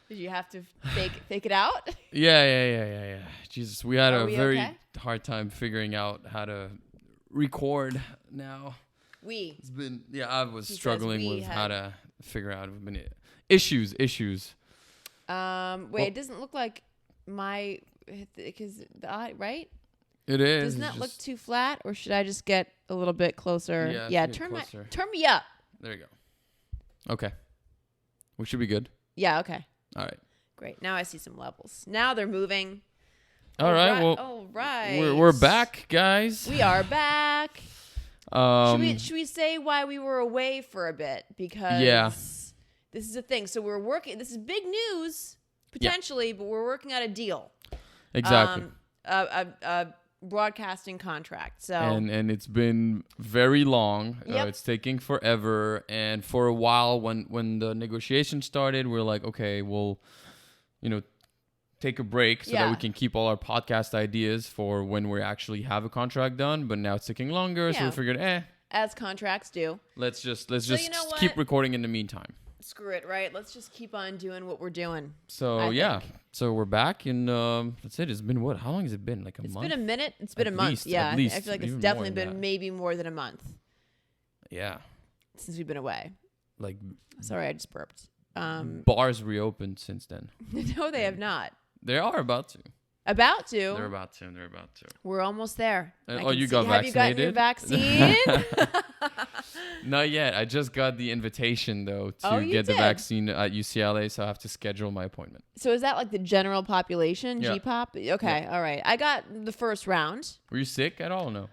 Did you have to fake it out? Yeah. Jesus, we had a very okay? hard time figuring out how to record now. It's been I was struggling with how to figure out issues. Wait, it doesn't look like my because right? It is. Doesn't that look too flat, or should I just get a little bit closer? Yeah. Turn me up. There you go. Okay, we should be good. Yeah. Okay. All right. Great. Now I see some levels. Now they're moving. All right. Well, all right. We're back, guys. We are back. Should we say why we were away for a bit? Because this is a thing. So we're working. This is big news potentially, but we're working out a deal. Exactly. A broadcasting contract. So and it's been very long. Yep. It's taking forever. And for a while, when the negotiation started, we're like, okay, we'll, take a break so that we can keep all our podcast ideas for when we actually have a contract done. But now it's taking longer, so we figured, as contracts do, let's just keep recording in the meantime. Screw it, right? Let's just keep on doing what we're doing. So so we're back, and that's it. It's been what? How long has it been? Like a month? It's been a minute. It's been a month. Yeah, at least, I feel like it's definitely been maybe more than a month. Yeah, since we've been away. Like, sorry, I just burped. Bars reopened since then. No, they have not. They are about to. About to. They're about to. We're almost there. You got vaccinated? Have you gotten your vaccine? Not yet. I just got the invitation, though, to get the vaccine at UCLA, so I have to schedule my appointment. So is that like the general population, yeah. GPOP? Okay, all right. I got the first round. Were you sick at all? No.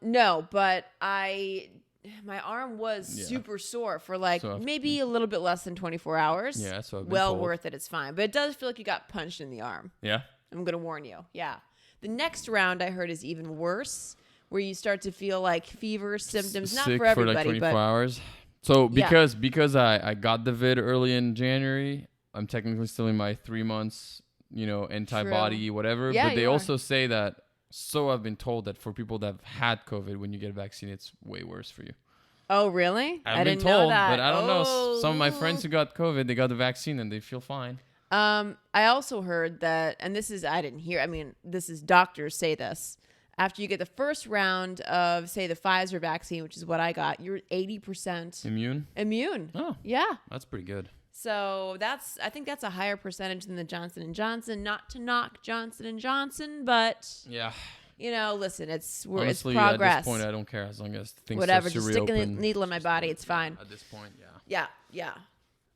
No, but my arm was super sore for maybe a little bit less than 24 hours. Yeah, so I've been well told. Worth it. It's fine, but it does feel like you got punched in the arm. Yeah. I'm gonna warn you. Yeah. The next round I heard is even worse, where you start to feel like fever symptoms. Not sick for everybody, for like 24 but hours. So because I got the vid early in January, I'm technically still in my 3 months, antibody, whatever. Yeah, but they also say that. So I've been told that for people that have had COVID, when you get a vaccine, it's way worse for you. Oh, really? I didn't know that. But I don't know. Some of my friends who got COVID, they got the vaccine and they feel fine. I also heard that, and this is, I didn't hear, I mean, this is doctors say this. After you get the first round of, say, the Pfizer vaccine, which is what I got, you're 80% immune. Oh, yeah. That's pretty good. So I think that's a higher percentage than the Johnson & Johnson. Not to knock Johnson & Johnson, but yeah. Listen, honestly, it's progress. At this point, I don't care as long as things whatever. Just stick a needle in my body. It's fine. At this point, yeah. Yeah.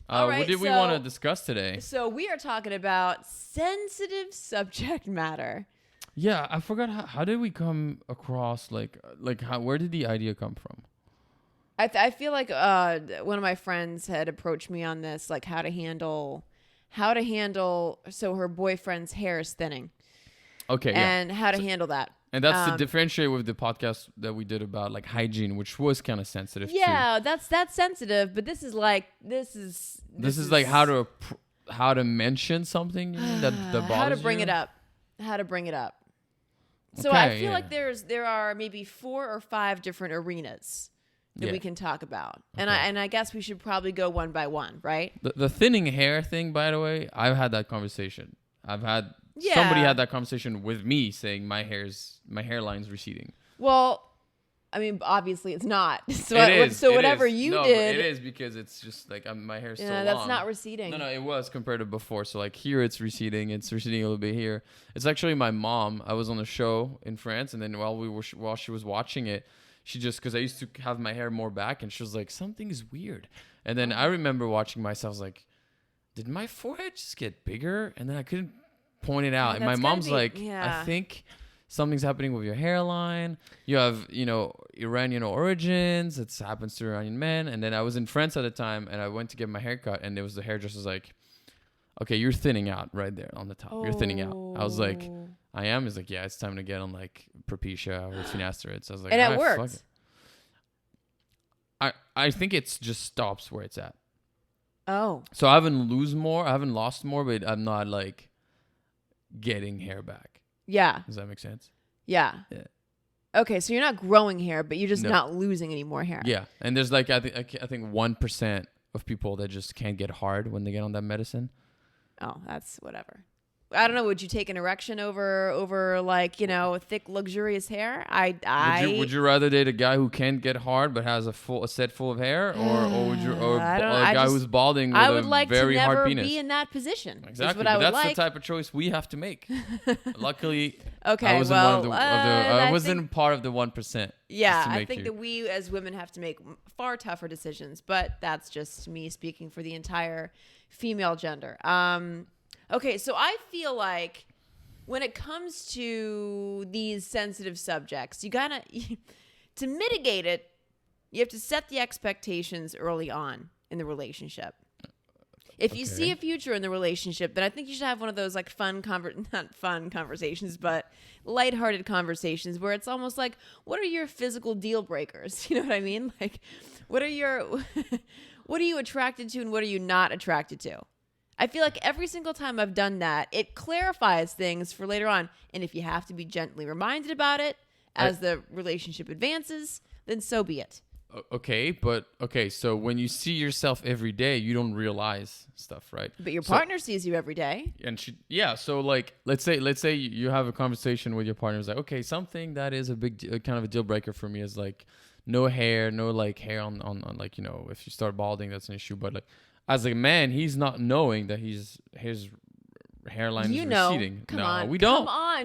All right, what did we want to discuss today? So we are talking about sensitive subject matter. Yeah, I forgot how did we come across where did the idea come from? I feel like one of my friends had approached me on this, like how to handle so her boyfriend's hair is thinning. Okay, and how to handle that. And that's to differentiate with the podcast that we did about like hygiene, which was kind of sensitive too. Yeah, that's sensitive, but this is like how to mention something that bothers you. How to bring it up. So okay, I feel like there are maybe 4 or 5 different arenas that we can talk about. Okay. And I guess we should probably go one by one, right? The thinning hair thing, by the way, I've had that conversation. Somebody had that conversation with me saying my hairline's receding. Well, I mean, obviously it's not. So whatever you did. It is because it's just like my hair's so long. That's not receding. No, it was compared to before. So like here it's receding. It's receding a little bit here. It's actually my mom. I was on a show in France, and then while she was watching it, she just, because I used to have my hair more back, and she was like, something's weird. And then I remember watching myself, like, did my forehead just get bigger? And then I couldn't point it out. And my mom's like, I think something's happening with your hairline. You have, Iranian origins. It happens to Iranian men. And then I was in France at the time, and I went to get my hair cut, and the hairdresser's like, okay, you're thinning out right there on the top. You're thinning out. I was like, I am? He's like, yeah, it's time to get on like Propecia or finasteride. So I was like, and it worked. I think it's just stops where it's at. Oh. So I haven't lost more, but I'm not like getting hair back. Yeah. Does that make sense? Yeah. Okay, so you're not growing hair, but you're just not losing any more hair. Yeah, and there's like I think 1% of people that just can't get hard when they get on that medicine. Oh, that's whatever. I don't know. Would you take an erection over like, you know, thick, luxurious hair? Would you rather date a guy who can't get hard but has a set full of hair, or would you, or a guy who's balding with a very hard penis? I would like to never be in that position. Exactly, but that's the type of choice we have to make. Luckily, okay, I wasn't part of the 1%. Yeah, I think that we as women have to make far tougher decisions, but that's just me speaking for the entire female gender. Okay, so I feel like when it comes to these sensitive subjects, you gotta, to mitigate it, you have to set the expectations early on in the relationship. If you see a future in the relationship, then I think you should have one of those like not fun conversations, but lighthearted conversations where it's almost like, what are your physical deal breakers? You know what I mean? Like, what are you attracted to and what are you not attracted to? I feel like every single time I've done that, it clarifies things for later on. And if you have to be gently reminded about it as the relationship advances, then so be it. Okay, so when you see yourself every day, you don't realize stuff, right? But your partner sees you every day. And so like, let's say you have a conversation with your partner. It's like, okay, something that is a kind of a deal breaker for me is like no hair on like, you know, if you start balding, that's an issue. But like, as a man, he's not knowing that his hairline is receding. Come on.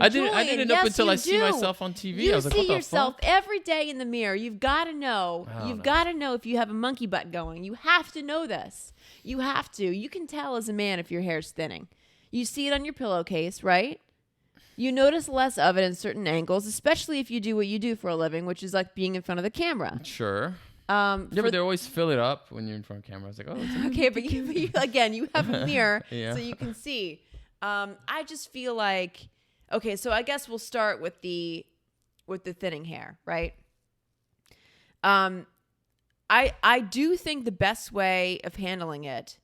I didn't know until I see myself on TV. I was like, what the fuck? You see yourself every day in the mirror. You've got to know. Got to know if you have a monkey butt going. You have to know this. You have to. You can tell as a man if your hair's thinning. You see it on your pillowcase, right? You notice less of it in certain angles, especially if you do what you do for a living, which is like being in front of the camera. Sure. But they always fill it up when you're in front of camera. It's like, okay, but you again, you have a mirror so you can see. I just feel like, okay, so I guess we'll start with the thinning hair, right? I do think the best way of handling it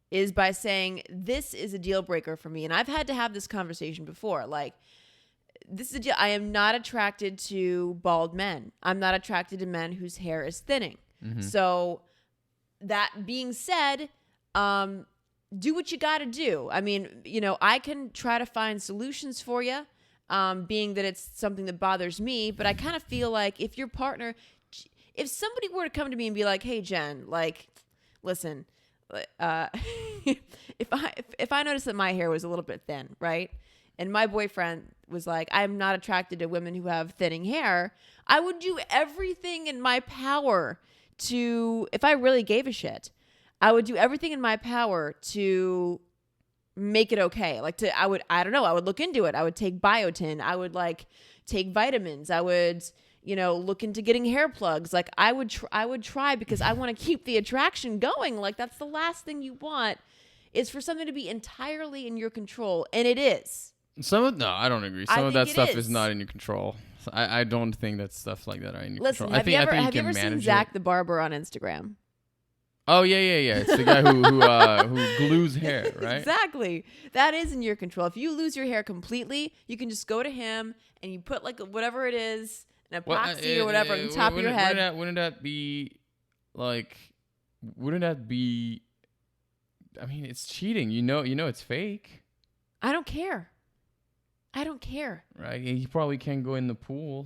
is by saying this is a deal breaker for me, and I've had to have this conversation before, like. This is a deal. I am not attracted to bald men. I'm not attracted to men whose hair is thinning. Mm-hmm. So that being said, do what you got to do. I mean, you know, I can try to find solutions for you, being that it's something that bothers me. But I kind of feel like if your partner, if somebody were to come to me and be like, hey, Jen, like, listen, if I noticed that my hair was a little bit thin, right? And my boyfriend was like, I'm not attracted to women who have thinning hair. I would do everything in my power to, if I really gave a shit, I would do everything in my power to make it okay. Like I would look into it. I would take biotin. I would like take vitamins. I would, you know, look into getting hair plugs. Like I would try because I want to keep the attraction going. Like that's the last thing you want is for something to be entirely in your control. And it is. No, I don't agree. Some of that stuff is not in your control. I don't think that stuff like that are in your control. Have you ever seen Zach the Barber on Instagram? Oh yeah. It's the guy who glues hair, right? Exactly. That is in your control. If you lose your hair completely, you can just go to him and you put like whatever it is, an epoxy or whatever on the top of your head. Wouldn't that be like? Wouldn't that be? I mean, it's cheating. You know, it's fake. I don't care. Right? You probably can't go in the pool,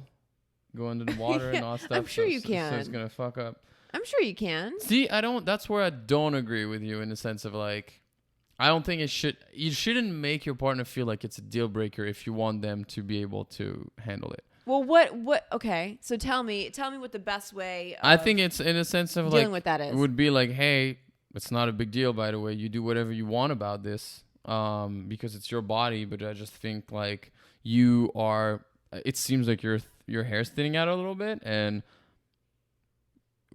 go into the water and all that stuff. I'm sure you can. So it's gonna fuck up. I'm sure you can. See, that's where I don't agree with you in the sense of like, I don't think you shouldn't make your partner feel like it's a deal breaker if you want them to be able to handle it. Well, what, okay. So tell me what the best way of I think it's in a sense of dealing like, with that is. It would be like, hey, it's not a big deal, by the way. You do whatever you want about this. Because it's your body, but I just think like it seems like your hair's thinning out a little bit, and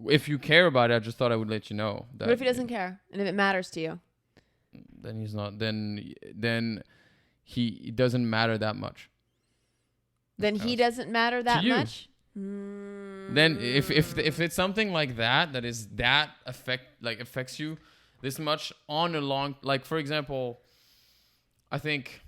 if you care about it, I just thought I would let you know. What if he doesn't care, and if it matters to you? Then he's not. Then he doesn't matter that much. Then he doesn't matter that much. Then if it's something like that is that affects you this much on a long, like for example. I think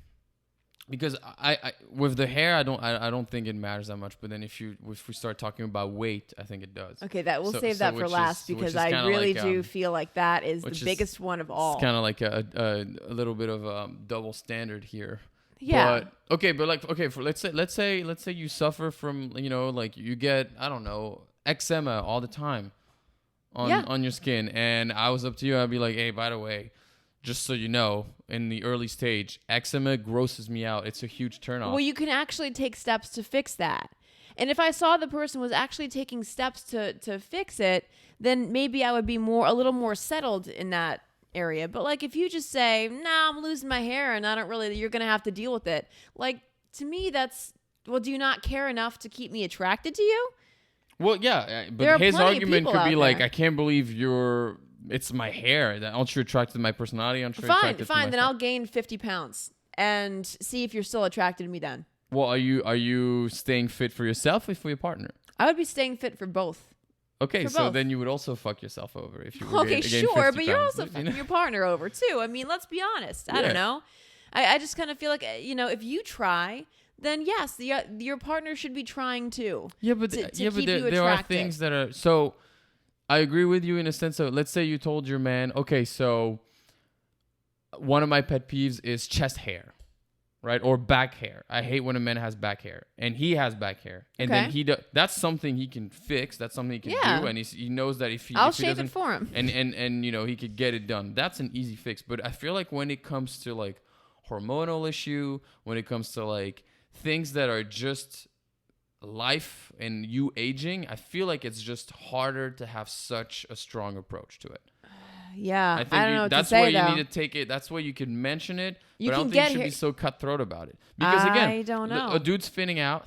because I with the hair, I don't think it matters that much. But then if we start talking about weight, I think it does. Okay, we'll save that for last, because I really do feel like that is the biggest one of all. It's kind of like a little bit of a double standard here. Yeah. Let's say you suffer from, like you get, I don't know, eczema all the time on your skin, and I was up to you, I'd be like, hey, by the way, just so you know, in the early stage, eczema grosses me out. It's a huge turnoff. Well, you can actually take steps to fix that. And if I saw the person was actually taking steps to fix it, then maybe I would be a little more settled in that area. But like, if you just say, nah, I'm losing my hair and you're going to have to deal with it. Like, to me, do you not care enough to keep me attracted to you? Well, yeah, but his argument could be like, I can't believe it's my hair. Aren't you attracted to my personality? Aren't you attracted to Fine. Then I'll gain 50 pounds and see if you're still attracted to me then. Well, are you staying fit for yourself or for your partner? I would be staying fit for both. Okay, so then you would also fuck yourself over if you were sure, but you're also fucking your partner over too. I mean, let's be honest. I don't know. I just kind of feel like, if you try, then yes, your partner should be trying too. Yeah, but there are things that are so. I agree with you in a sense of, let's say you told your man, okay, so one of my pet peeves is chest hair, right? Or back hair. I hate when a man has back hair, and he has back hair, and then that's something he can fix. That's something he can do, and he knows that if he shave it for him, and he could get it done. That's an easy fix. But I feel like when it comes to like hormonal issue, when it comes to like things that are just life and you aging, I feel like it's just harder to have such a strong approach to it. Yeah, I think I don't know what that's to say, where you though. need to take it. That's where you can mention it, You but I don't can think you get should here- be so cutthroat about it. Because again, I don't know. a dude's thinning out,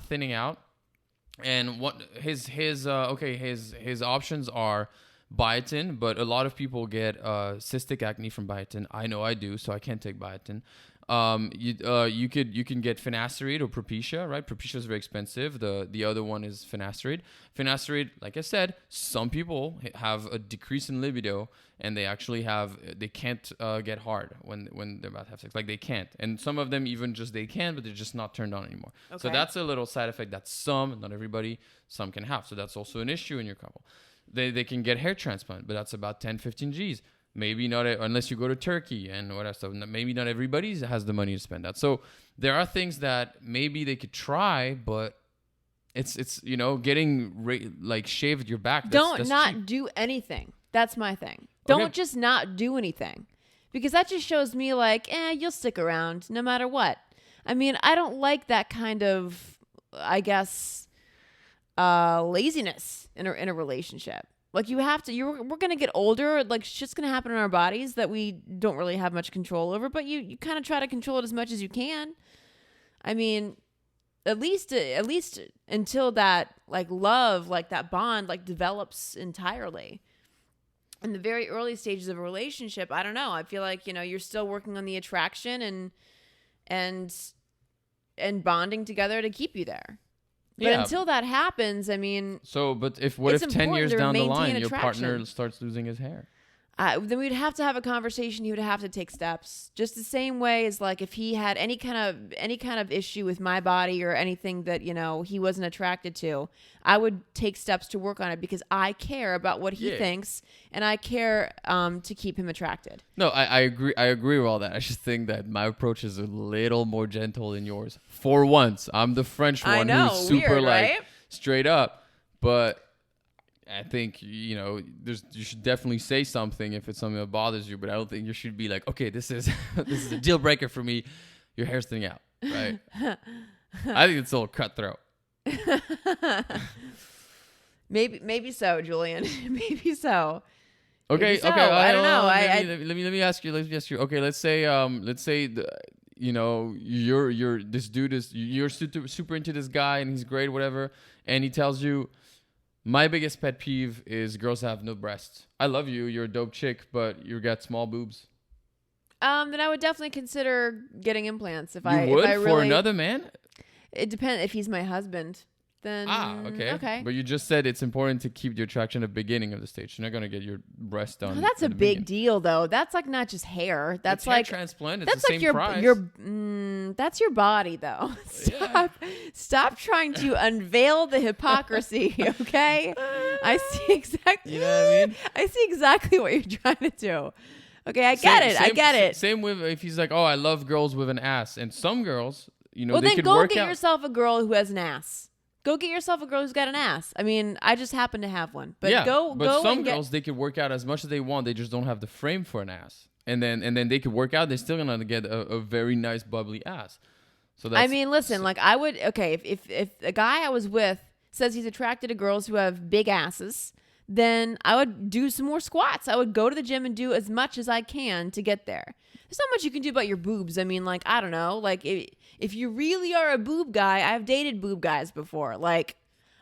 and what his options are biotin, but a lot of people get cystic acne from biotin. I know I do, so I can't take biotin. You can get finasteride or Propecia, right? Propecia is very expensive. The other one is finasteride. Finasteride, like I said, some people have a decrease in libido, and they can't get hard when they're about to have sex. Like they can't, and some of them even they can, but they're just not turned on anymore. Okay. So that's a little side effect that not everybody, some can have. So that's also an issue in your couple. They can get hair transplant, but that's about 10-15 G's. Maybe not unless you go to Turkey and whatever stuff. Maybe not everybody has the money to spend that. So there are things that maybe they could try, but it's getting shaved your back. That's cheap. Do anything. That's my thing. Don't just not do anything, because that just shows me like, you'll stick around no matter what. I mean, I don't like that kind of, I guess, laziness in a relationship. Like we're going to get older. Like shit's going to happen in our bodies that we don't really have much control over, but you kind of try to control it as much as you can. I mean, at least until that like love, like that bond, like develops entirely. In the very early stages of a relationship, I don't know. I feel like, you're still working on the attraction and bonding together to keep you there. But until that happens, I mean... What if 10 years down the line, your partner starts losing his hair? Then we'd have to have a conversation. He would have to take steps. Just the same way as like if he had any kind of issue with my body or anything that, he wasn't attracted to, I would take steps to work on it because I care about what he thinks and I care to keep him attracted. No, I agree. I agree with all that. I just think that my approach is a little more gentle than yours. For once, I'm the French one who's super right? Straight up, but I think, you should definitely say something if it's something that bothers you, but I don't think you should be like, okay, this is a deal breaker for me. Your hair's thinning out, right? I think it's a little cutthroat. Maybe so, Julien. Maybe so. Okay. I don't know. Let me ask you. Okay, let's say you're this dude you're super into this guy and he's great, whatever, and he tells you, my biggest pet peeve is girls that have no breasts. I love you. You're a dope chick, but you got small boobs. Then I would definitely consider getting implants if you I would really, for another man. It depends. If he's my husband, then okay. But you just said it's important to keep the attraction at the beginning of the stage. You're not gonna get your breasts done. Oh, that's a big deal, though. That's like not just hair. That's it's like hair transplant. It's that's the like same price. your That's your body, though. Stop trying to unveil the hypocrisy, okay? I see exactly. You know what I mean? I see exactly what you're trying to do. Okay, I get it. Same with if he's like, oh, I love girls with an ass, and some girls, you know, well, they then could go work get out. yourself a girl who has an ass. Go get yourself a girl who's got an ass. I mean, I just happen to have one, but but some girls they could work out as much as they want. They just don't have the frame for an ass, and then they could work out. They're still gonna get a very nice bubbly ass. So that's, I mean, listen, like I would if a guy I was with says he's attracted to girls who have big asses, then I would do some more squats. I would go to the gym and do as much as I can to get there. There's not much you can do about your boobs. I mean, like, I don't know. Like, if you really are a boob guy, I've dated boob guys before. Like,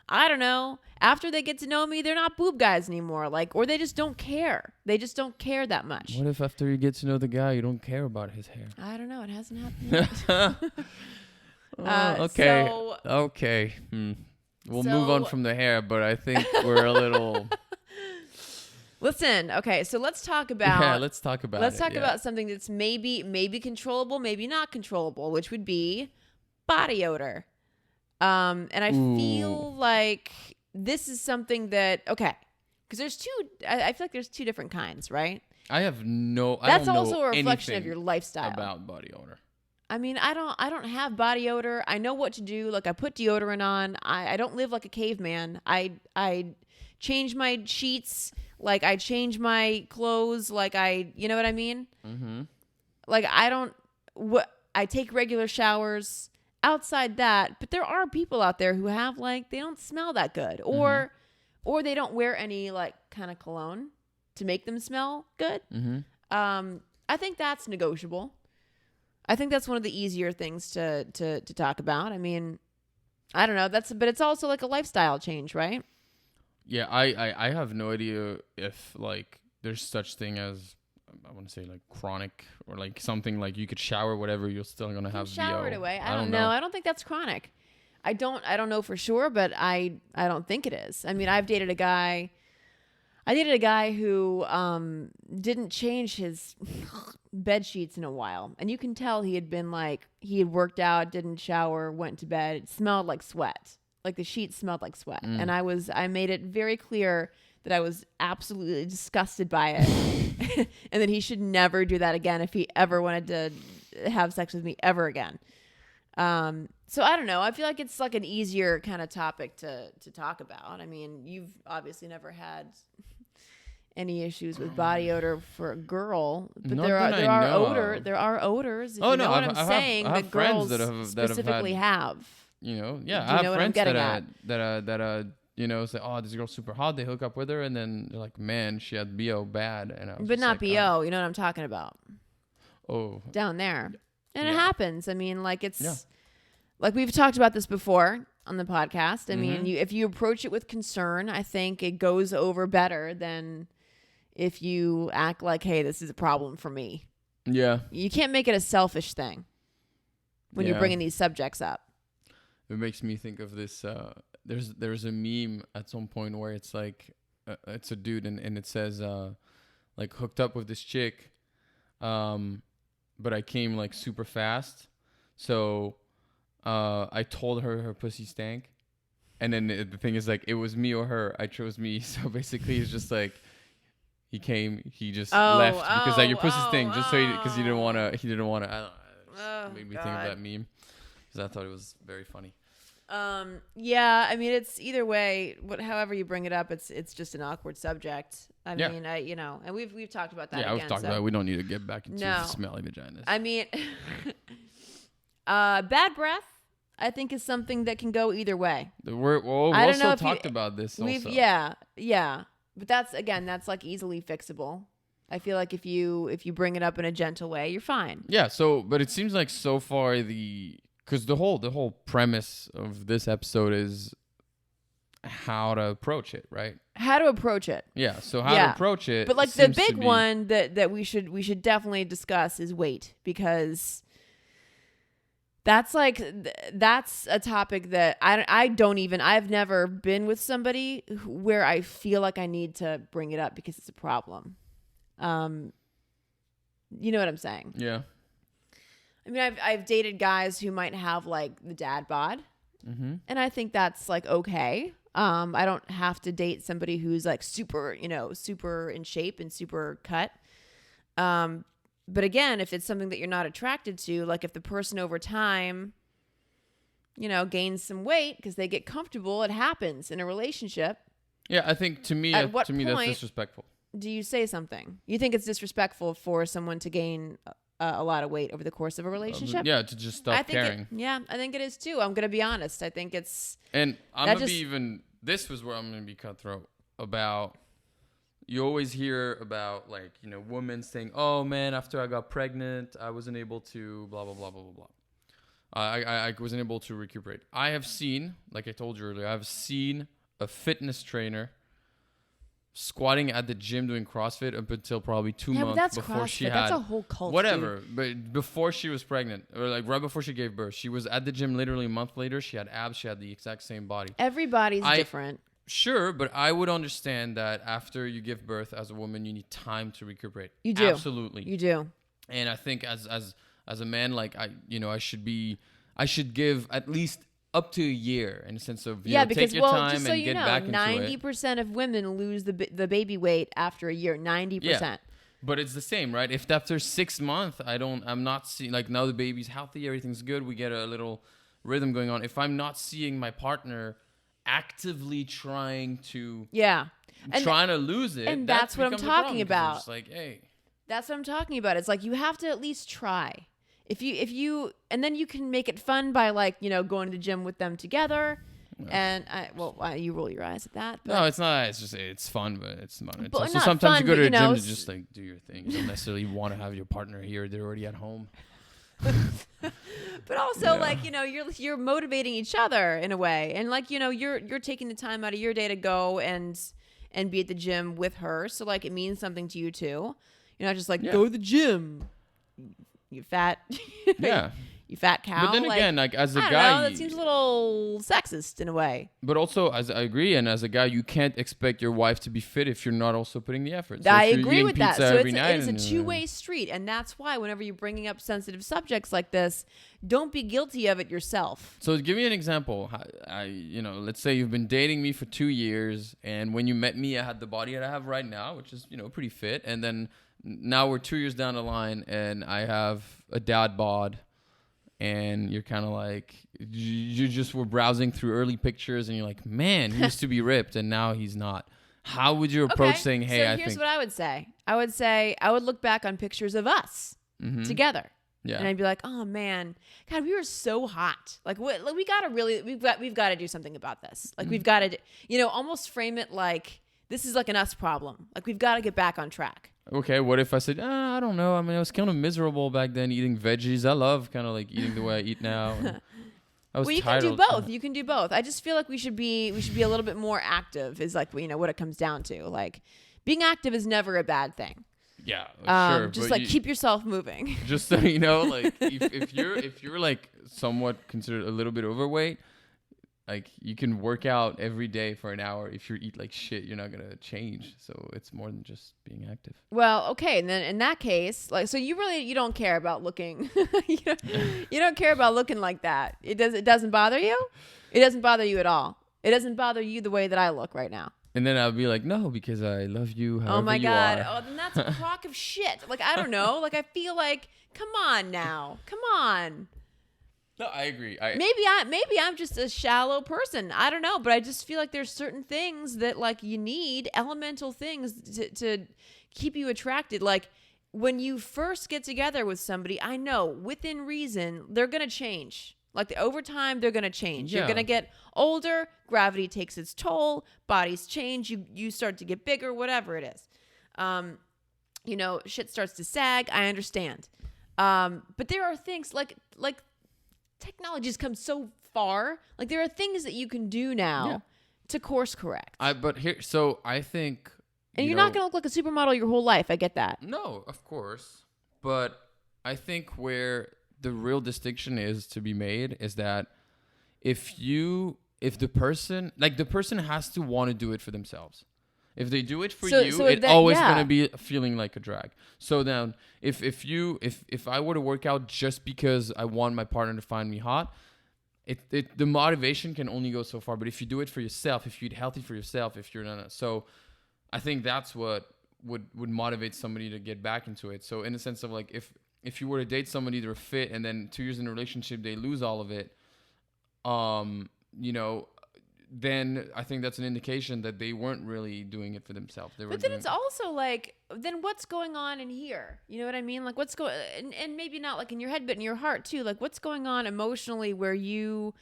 I don't know. After they get to know me, they're not boob guys anymore. Like, or they just don't care. They just don't care that much. what if after you get to know the guy, you don't care about his hair? I don't know. It hasn't happened yet. Okay. Okay. We'll move on from the hair, but I think we're a little... Listen, okay, so let's talk about... Yeah, let's talk about something that's maybe controllable, maybe not controllable, which would be body odor. And I feel like this is something that... Okay, because I feel like there's two different kinds, right? That's That's also a reflection of your lifestyle. About body odor. I mean, I don't have body odor. I know what to do. Like, I put deodorant on. I don't live like a caveman. I change my sheets. Like, I change my clothes. Like, you know what I mean? Mm-hmm. Like, I take regular showers. Outside that, but there are people out there who have, like, they don't smell that good. Or they don't wear any, like, kind of cologne to make them smell good. Mm-hmm. I think that's negotiable. I think that's one of the easier things to talk about. I mean, I don't know. But it's also like a lifestyle change, right? Yeah, I have no idea if like there's such thing as I want to say like chronic or like something like you could shower whatever you're still gonna have shower it VO. away. I don't know. I don't think that's chronic. I don't know for sure, but I don't think it is. I mean, I dated a guy who didn't change his bed sheets in a while, and you can tell he had worked out, didn't shower, went to bed. It smelled like sweat. Like the sheets smelled like sweat. And I made it very clear that I was absolutely disgusted by it and that he should never do that again if he ever wanted to have sex with me ever again. So I don't know. I feel like it's like an easier kind of topic to talk about. I mean, you've obviously never had any issues with body odor for a girl, but there are odors. If you know what I'm saying, that girls specifically have. You know, yeah, I have friends that you know, say, oh, this girl's super hot. They hook up with her, and then they're like, man, she had BO bad, and I was but not like, BO. You know what I'm talking about? Oh, down there, and it happens. I mean, like like we've talked about this before on the podcast. I mean, if you approach it with concern, I think it goes over better than if you act like, hey, this is a problem for me. Yeah, you can't make it a selfish thing when you're bringing these subjects up. It makes me think of this. There's a meme at some point where it's like it's a dude and it says like hooked up with this chick, but I came like super fast, so I told her pussy stank, and then the thing is like it was me or her. I chose me, so basically it's just like he just left because like your pussy stank just so because he didn't want to. I don't know. It made me think of that meme. I thought it was very funny. Yeah, I mean, it's either way, however you bring it up, it's just an awkward subject. I mean, and we've talked about that. Yeah, we've talked about it. We don't need to get back into smelly vaginas. I mean, bad breath, I think, is something that can go either way. We also talked about this. Yeah, but that's like easily fixable. I feel like if you bring it up in a gentle way, you're fine. Yeah. But it seems like so far because the whole premise of this episode is how to approach it, right? How to approach it. Yeah. So how to approach it. But like the big one that we should definitely discuss is weight, because that's a topic that I've never been with somebody where I feel like I need to bring it up because it's a problem. You know what I'm saying? Yeah. I mean, I've dated guys who might have like the dad bod, and I think that's like okay. I don't have to date somebody who's like super in shape and super cut. But again, if it's something that you're not attracted to, like if the person over time, gains some weight because they get comfortable, it happens in a relationship. Yeah, I think to me that's disrespectful. Do you say something? You think it's disrespectful for someone to gain a lot of weight over the course of a relationship? Yeah, to just stop caring. I think it is too. I'm going to be honest. I think it's... And I'm going to be even... This was where I'm going to be cutthroat about... You always hear about, like, women saying, oh, man, after I got pregnant, I wasn't able to blah, blah, blah, blah, blah, blah. I wasn't able to recuperate. I have seen, like I told you earlier, I've seen a fitness trainer squatting at the gym doing CrossFit up until probably 2 months before CrossFit. She had... That's a whole cult, whatever. Dude. But before she was pregnant, or like right before she gave birth, she was at the gym literally a month later. She had abs. She had the exact same body. Everybody's different. Sure, but I would understand that after you give birth as a woman, you need time to recuperate. You do. Absolutely. You do. And I think as a man, like I should give at least up to a year in the sense of take your time and get back into it. 90% of women lose the baby weight after a year. 90%. Yeah. But it's the same, right? If after 6 months I'm not seeing, like, now the baby's healthy, everything's good, we get a little rhythm going on. If I'm not seeing my partner actively trying to lose it, and that's what I'm talking about. Just like, hey, that's what I'm talking about. It's like you have to at least try. If you and then you can make it fun by like going to the gym with them together. And you roll your eyes at that. But no, it's not. It's just it's fun, but it's not. It's also not sometimes fun, you go to a gym to just like do your thing. You don't necessarily want to have your partner here. They're already at home. But also like you're motivating each other in a way, and like you're taking the time out of your day to go and be at the gym with her, so like it means something to you too. You're not just like go to the gym, you fat you fat cow. But then again, like as a guy, that seems a little sexist in a way. But also, as I agree, and as a guy, you can't expect your wife to be fit if you're not also putting the effort. So I agree with that. So it's a two-way street, and that's why whenever you're bringing up sensitive subjects like this, don't be guilty of it yourself. So give me an example. Let's say you've been dating me for 2 years, and when you met me, I had the body that I have right now, which is pretty fit, and then now we're 2 years down the line, and I have a dad bod. And you're kind of like, you just were browsing through early pictures and you're like, man, he used to be ripped and now he's not. How would you approach saying, hey, so here's what I would say. I would look back on pictures of us together. Yeah. And I'd be like, oh man, God, we were so hot. Like we've got to do something about this. Like we've got to, almost frame it like this is like an us problem. Like we've got to get back on track. Okay, what if I said, I don't know. I mean, I was kind of miserable back then eating veggies. I love kind of like eating the way I eat now. You can do both. You can do both. I just feel like we should be a little bit more active is like, what it comes down to. Like being active is never a bad thing. Yeah, sure. Just like keep yourself moving. Just so you know, like if you're like somewhat considered a little bit overweight, like you can work out every day for an hour. If you eat like shit, you're not gonna change. So it's more than just being active. Well, okay, and then in that case, like, so you don't care about looking. you don't care about looking like that. It doesn't bother you. It doesn't bother you at all. It doesn't bother you the way that I look right now. And then I'll be like, no, because I love you. However oh my you God! Are. Oh, then that's a crock of shit. Like I don't know. Like I feel like, come on now, come on. No, I agree. Maybe I'm just a shallow person. I don't know, but I just feel like there's certain things that like you need elemental things to keep you attracted. Like when you first get together with somebody, I know within reason they're gonna change. Like over time, they're gonna change. Yeah. You're gonna get older. Gravity takes its toll. Bodies change. You start to get bigger. Whatever it is, shit starts to sag. I understand, but there are things like. Technology's come so far. Like there are things that you can do now to course correct. I think, and you're not going to look like a supermodel your whole life. I get that. No, of course. But I think where the real distinction is to be made is that if the person has to want to do it for themselves. If they do it for you, it's always going to be feeling like a drag. So then if I were to work out just because I want my partner to find me hot, the motivation can only go so far. But if you do it for yourself, if you eat healthy for yourself, if you're not, so I think that's what would motivate somebody to get back into it. So in the sense of like, if you were to date somebody, they're fit, and then 2 years in a relationship, they lose all of it, you know, then I think that's an indication that they weren't really doing it for themselves. But then it's also like, then what's going on in here? You know what I mean? Like what's going, and maybe not like in your head, but in your heart too. Like what's going on emotionally where you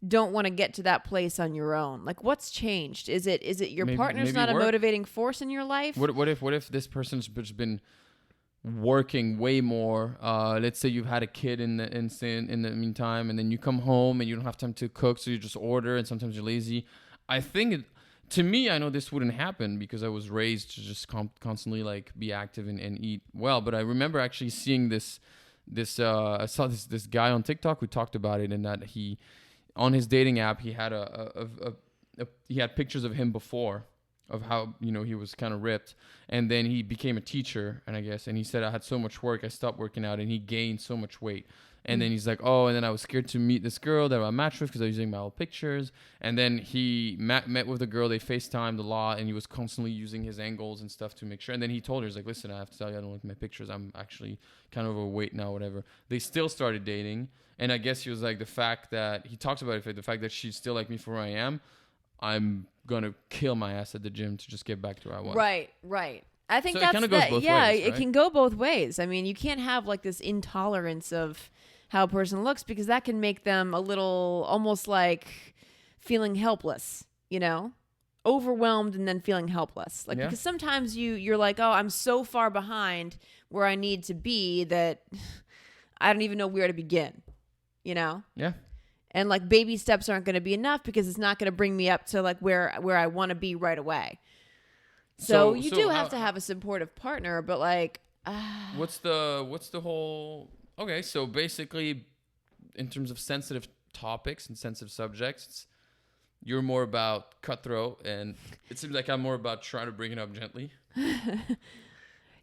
don't want to get to that place on your own? Like what's changed? Is it your partner's not a motivating force in your life? What if this person's just been working way more? Let's say you've had a kid in the meantime, and then you come home and you don't have time to cook, so you just order, and sometimes you're lazy. I think to me, I know this wouldn't happen because I was raised to just constantly like be active and eat well. But I remember actually seeing this I saw this guy on TikTok who talked about it, and that he, on his dating app, he had he had pictures of him before, of how, you know, he was kind of ripped, and then he became a teacher, and he said, I had so much work, I stopped working out, and he gained so much weight. And then he's like, oh, and then I was scared to meet this girl that I matched with because I was using my old pictures. And then he met with a girl, they FaceTimed a lot, and he was constantly using his angles and stuff to make sure. And then he told her, he's like, listen, I have to tell you, I don't like my pictures, I'm actually kind of overweight now, whatever. They still started dating, and I guess he was like, the fact that he talks about it, the fact that she still like me for who I am, I'm gonna kill my ass at the gym to just get back to where I was. Right. I think so that's it kind of goes both ways, right? It can go both ways. I mean, you can't have like this intolerance of how a person looks, because that can make them a little almost like feeling helpless, you know, overwhelmed and then feeling helpless. Like, because sometimes you're like, oh, I'm so far behind where I need to be that I don't even know where to begin, you know? Yeah. And like baby steps aren't going to be enough because it's not going to bring me up to like where I want to be right away. So you do have to have a supportive partner, but like, what's the whole? Okay, so basically, in terms of sensitive topics and sensitive subjects, you're more about cutthroat, and it seems like I'm more about trying to bring it up gently.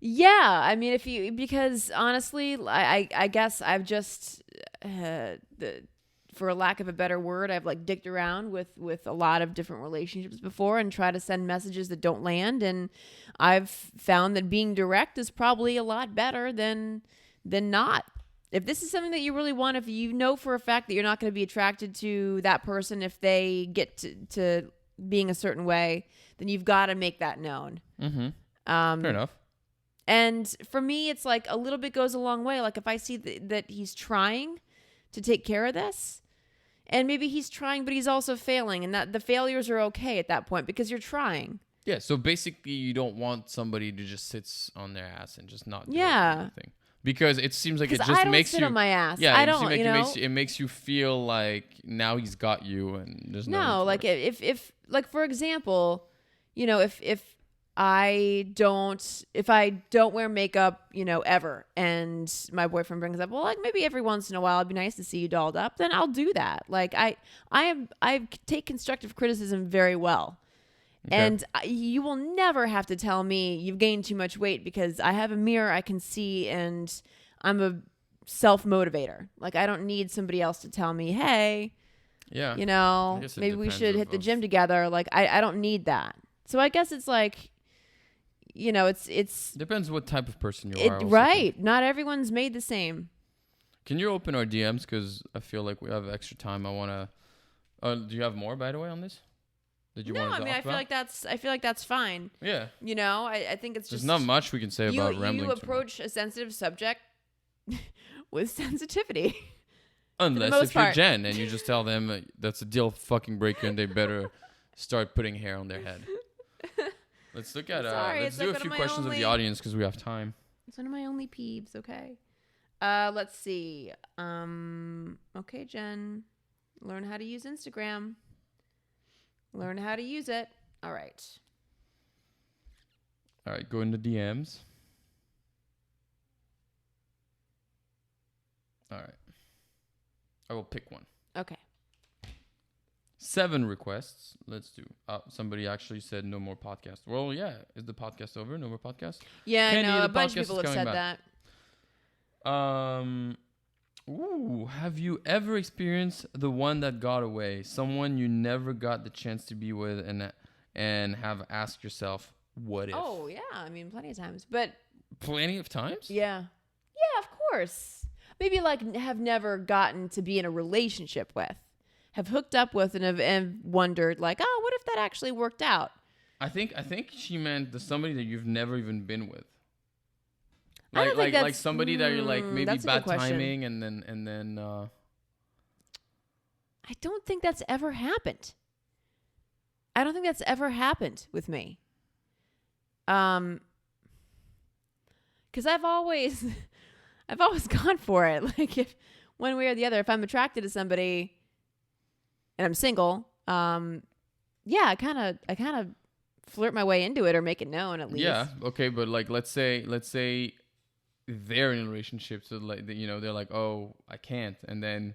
Yeah, I mean, because honestly, I guess I've just for lack of a better word, I've like dicked around with a lot of different relationships before and try to send messages that don't land, and I've found that being direct is probably a lot better than not. If this is something that you really want, if you know for a fact that you're not going to be attracted to that person if they get to being a certain way, then you've got to make that known. Mm-hmm. Fair enough. And for me, it's like a little bit goes a long way. Like if I see that he's trying to take care of this, and maybe he's trying, but he's also failing, and that the failures are okay at that point because you're trying. Yeah. So basically, you don't want somebody to just sit on their ass and just not do anything. Because it seems like it just I don't makes sit you on my ass. Yeah, I don't. Like you know, it makes you feel like now he's got you, and there's no. Like if like for example, you know, if I don't wear makeup, you know, ever, and my boyfriend brings up, well, like maybe every once in a while it'd be nice to see you dolled up, then I'll do that. Like I take constructive criticism very well. Okay. And you will never have to tell me you've gained too much weight, because I have a mirror I can see, and I'm a self-motivator. Like I don't need somebody else to tell me, hey, you know, maybe we should hit the gym together. Like I don't need that. So I guess it's like, you know, it's depends what type of person you are. Right. Not everyone's made the same. Can you open our DMs? Because I feel like we have extra time. I want to. Do you have more, by the way, on this? Did you want to talk about? I feel like that's fine. Yeah. You know, I think it's just... There's not much we can say about rambling. You approach a sensitive subject with sensitivity. Unless if you're Jen and you just tell them that's a deal fucking breaker and they better start putting hair on their head. Let's look at... let's do a few questions of the audience because we have time. It's one of my only peeves, okay? Let's see. Okay, Jen. Learn how to use Instagram. Learn how to use it. All right. All right, go into DMs. All right. I will pick one. Okay. 7 requests. Let's do. Somebody actually said no more podcast. Well, yeah. Is the podcast over? No more podcast? Yeah, Kenny, I know. the A bunch of podcast people is have coming said back. Have you ever experienced the one that got away? Someone you never got the chance to be with and have asked yourself, what if? Oh, yeah. I mean, plenty of times. But Plenty of times? yeah. Yeah, of course. Maybe like have never gotten to be in a relationship with. Have hooked up with and wondered like, oh, what if that actually worked out? I think she meant somebody that you've never even been with. I don't think that's, like somebody that you're like maybe bad timing and then I don't think that's ever happened. I don't think that's ever happened with me. Cuz I've always gone for it. Like if one way or the other, if I'm attracted to somebody and I'm single, yeah, I kind of flirt my way into it or make it known at least. Yeah, okay, but like let's say they're in a relationship, so like they're like, oh, I can't, and then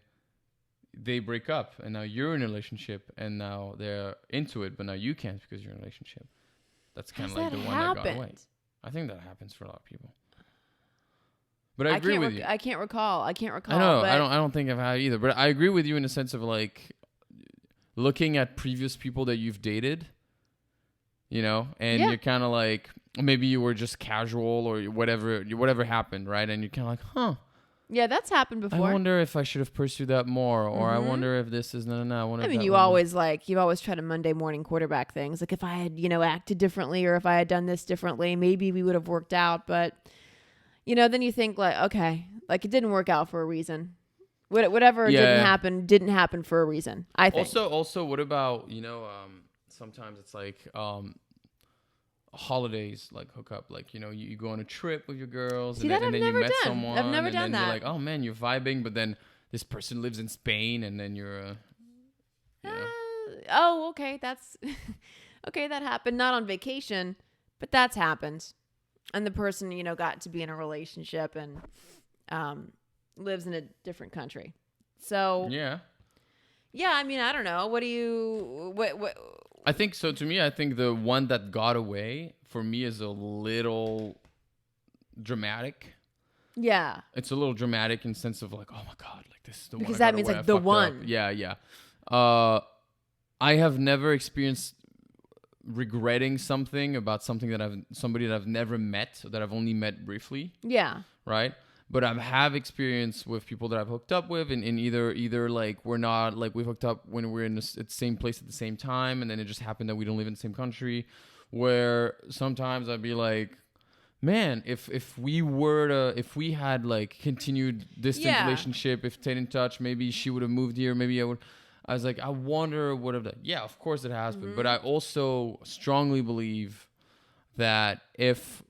they break up, and now you're in a relationship, and now they're into it, but now you can't because you're in a relationship. That's kind of like the one that got away. I think that happens for a lot of people. But I agree with you. I can't recall. I know. I don't think I've had it either. But I agree with you in the sense of like looking at previous people that you've dated, and you're kind of like, maybe you were just casual or whatever happened, right? And you're kind of like, huh. Yeah, that's happened before. I wonder if I should have pursued that more, or I wonder if this is no. I mean, you always try to Monday morning quarterback things. Like if I had, acted differently, or if I had done this differently, maybe we would have worked out. But then you think like, okay, like it didn't work out for a reason. Whatever didn't happen for a reason. I think. Also, what about sometimes it's like holidays, like hook up, like you go on a trip with your girls, and then you met someone. I've never done that. You're like, oh man, you're vibing, but then this person lives in Spain, and then you're. Okay, that's okay. That happened, not on vacation, but that's happened, and the person got to be in a relationship and lives in a different country. So yeah. I mean, I don't know. What? I think so. To me, I think the one that got away for me is a little dramatic. Yeah. It's a little dramatic in the sense of like, oh my God, like this is the one. Because that means like the one. Up. Yeah. I have never experienced regretting something about somebody that I've never met, or that I've only met briefly. Yeah. Right. But I have experience with people that I've hooked up with, and either like we're not like we hooked up when we're in the same place at the same time, and then it just happened that we don't live in the same country. Where sometimes I'd be like, man, if we had like continued distant relationship, if stayed in touch, maybe she would have moved here, maybe I would. I was like, I wonder what if that. Yeah, of course it has been, but I also strongly believe that if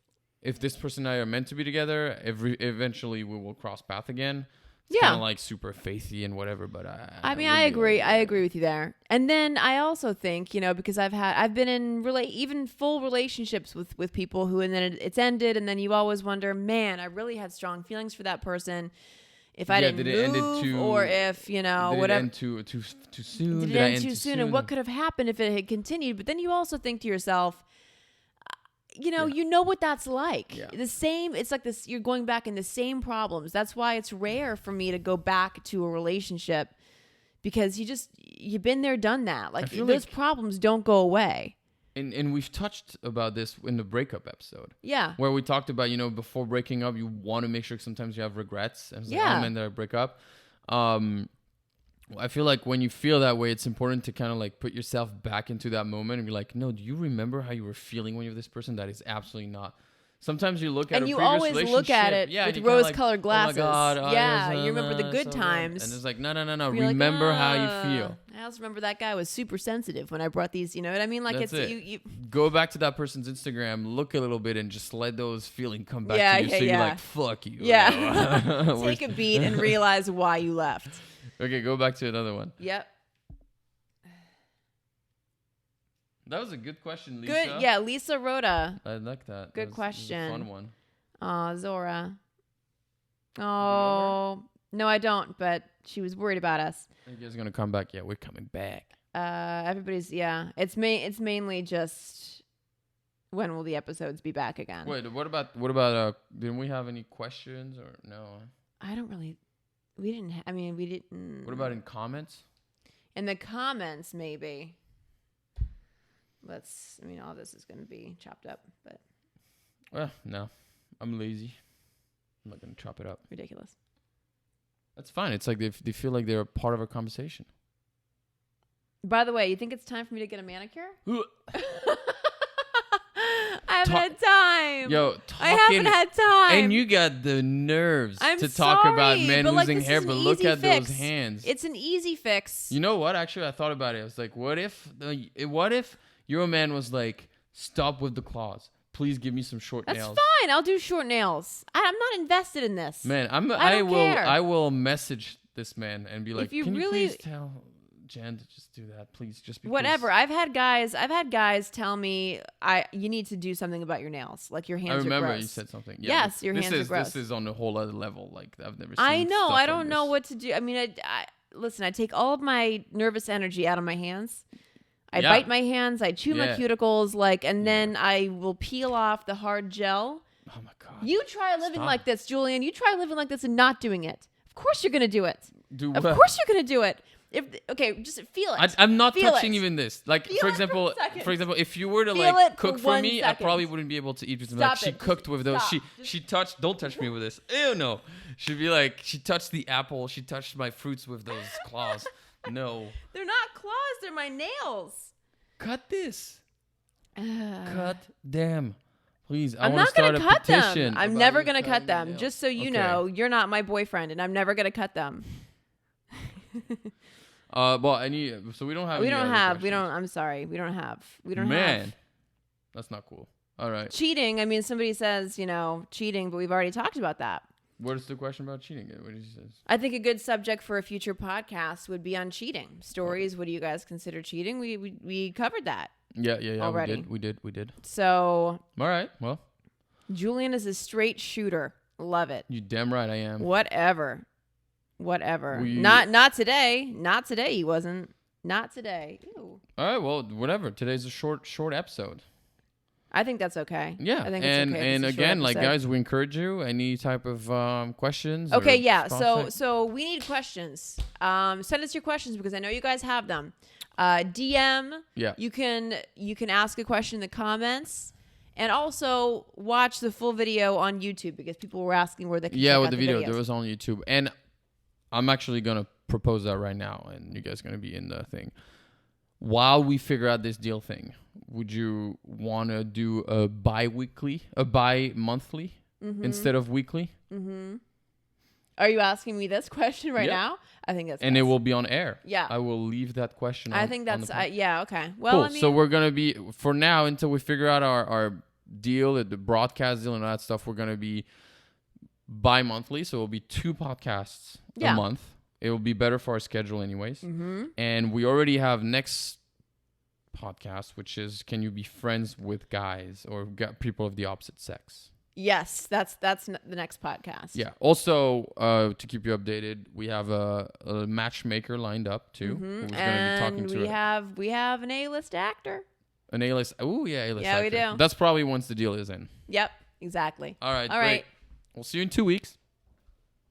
this person and I are meant to be together, eventually we will cross path again. It's kind of like super faithy and whatever, but I agree. I agree with you there. And then I also think, because I've been in even full relationships with people who, and then it's ended, and then you always wonder, man, I really had strong feelings for that person. If I didn't move, or if whatever. Did it end too soon? Did it end too soon? And what could have happened if it had continued? But then you also think to yourself, you know what that's like. Yeah. It's like this, you're going back in the same problems. That's why it's rare for me to go back to a relationship, because you've been there, done that. Like those problems don't go away. And we've touched about this in the breakup episode. Yeah. Where we talked about, before breaking up, you want to make sure sometimes you have regrets. And it's like, oh man, did I break up? I feel like when you feel that way, it's important to kind of like put yourself back into that moment and be like, no, do you remember how you were feeling when you were this person? That is absolutely not. Sometimes you look at and you always look at it with rose-colored glasses. Oh my God, you remember the good times. And it's like, no. Remember how you feel. I also remember that guy was super sensitive when I brought these. You know what I mean? Like That's it. You go back to that person's Instagram, look a little bit, and just let those feelings come back to you. So you're like, fuck you. Yeah. Take a beat and realize why you left. Okay, go back to another one. Yep. That was a good question, Lisa. Good, yeah, Lisa Rhoda. I like that. Good question. That was a fun one. Oh, Zora. Oh, no, I don't, but she was worried about us. Are you guys going to come back? Yeah, we're coming back. Everybody's It's mainly just when will the episodes be back again? Wait, what about didn't we have any questions or no? I don't really. We didn't. We didn't. What about in comments? In the comments, maybe. All this is going to be chopped up, but. Well, no, I'm lazy. I'm not going to chop it up. Ridiculous. That's fine. It's like they feel like they're a part of our conversation. By the way, you think it's time for me to get a manicure? I haven't had time. Yo, I haven't had time. And you got the nerves to talk about men losing hair, but look at those hands. It's an easy fix. You know what? Actually, I thought about it. I was like, what if your man was like, stop with the claws. Please give me some short nails. That's fine. I'll do short nails. I'm not invested in this. Man, I will message this man and be like, can you please tell Jen to just do that, please? Just because. Whatever. I've had guys tell me you need to do something about your nails. Like your hands are gross. I remember you said something. Yeah, yes, your hands are gross. This is on a whole other level. Like I've never seen I know. Stuff I don't know what to do. Listen, I take all of my nervous energy out of my hands. I bite my hands, I chew my cuticles, and then I will peel off the hard gel. Oh my God. You try living like this, Julien. You try living like this and not doing it. Of course you're going to do it. Of course you're going to do it. Just feel it. I'm not touching even this. For example, if you were to cook for me, I probably wouldn't be able to eat with them. She cooked with those. She touched. Don't touch me with this. Ew, no. She'd be like, she touched the apple. She touched my fruits with those claws. No. They're not claws. They're my nails. Cut this. Cut them. Please. I'm not going to cut them. I'm never going to cut them. Just so you know, you're not my boyfriend, and I'm never going to cut them. So we don't have. I'm sorry. We don't have. Man, that's not cool. All right. Cheating. Somebody says, cheating, but we've already talked about that. What is the question about cheating? What did you say? I think a good subject for a future podcast would be on cheating stories. What do you guys consider cheating? We covered that. Yeah. Already. We did. So. All right. Well. Julien is a straight shooter. Love it. You damn right I am. Whatever. Not today. Not today. He wasn't. Not today. Ew. All right. Well, whatever. Today's a short episode. I think that's okay. Yeah. I think it's okay. And again, guys, we encourage you. Any type of questions. Okay. Yeah. So we need questions. Send us your questions because I know you guys have them. DM. Yeah. You can ask a question in the comments. And also watch the full video on YouTube because people were asking where they can check out the video. There was on YouTube. And I'm actually going to propose that right now. And you guys are going to be in the thing. While we figure out this deal thing, would you want to do a bi-monthly instead of weekly? Mm-hmm. Are you asking me this question now? I think that's. And it will be on air. Yeah. I will leave that question. I think that's. Okay. Well, cool. So we're gonna be for now until we figure out our deal, the broadcast deal, and all that stuff. We're gonna be bi-monthly, so it'll be 2 podcasts a month. It will be better for our schedule, anyways. Mm-hmm. And we already have next podcast, which is can you be friends with guys or people of the opposite sex? Yes, that's the next podcast. Yeah. Also, to keep you updated, we have a matchmaker lined up too. Mm-hmm. Who's and be talking to we have an A-list actor. An A-list. Oh yeah, A-list. Yeah, actor. We do. That's probably once the deal is in. Yep. Exactly. All right. Great. We'll see you in 2 weeks.